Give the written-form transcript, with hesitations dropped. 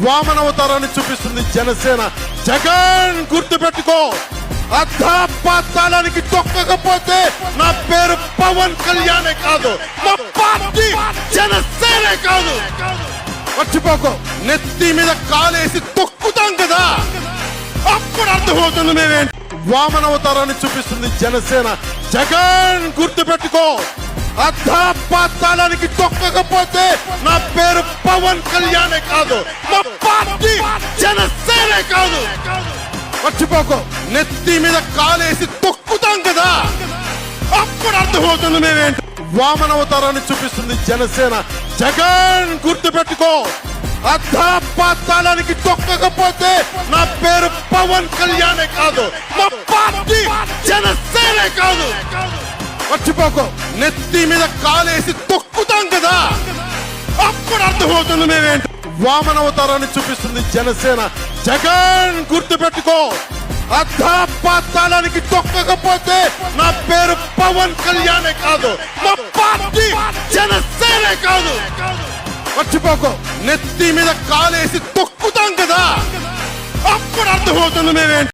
వామనవతారాన్ని చూపిస్తుంది జనసేన. జగన్ గుర్తు పెట్టుకో, అధాపాతాళానికి తొక్కకపోతే నా పేరు పవన్ కళ్యాణే కాదు, మా పార్టీ జనసేనే కాదు. మర్చిపోకో, నెత్తి మీద కాలేసి తొక్కుతాం కదా, అప్పుడు అర్థమవుతుంది మేమేంటి. వామనవతారాన్ని చూపిస్తుంది జనసేన. జగన్ గుర్తు పెట్టుకో, అధాపాతాళానికి తొక్కకపోతే నా పేరు పవన్ కళ్యాణే కాదు, మా పార్టీ జనసేనే కాదు. మర్చిపోకో, నెత్తి మీద కాలేసి తొక్కుతాం కదా, అప్పుడు అర్థమవుతుంది మేమేంటి. వామనవతారాన్ని చూపిస్తుంది జనసేన. జగన్ గుర్తు పెట్టుకో, అధాపాతాళానికి తొక్కకపోతే నా పేరు పవన్ కళ్యాణే కాదు, మా పార్టీ జనసేనే కాదు. మర్చిపోకో, నెత్తి మీద కాలేసి తొక్కుతాం కదా, అప్పుడు అర్థమవుతుంది మేమేంటి. వామనవతారాన్ని చూపిస్తుంది జనసేన. జగన్ గుర్తు పెట్టుకో, అధాపాతాళానికి తొక్కకపోతే నా పేరు పవన్ కళ్యాణే కాదు, మా పార్టీ జనసేనే కాదు. మర్చిపోకో, నెత్తి మీద కాలేసి తొక్కుతాం కదా, అప్పుడు అర్థమవుతుంది మేమేంటి.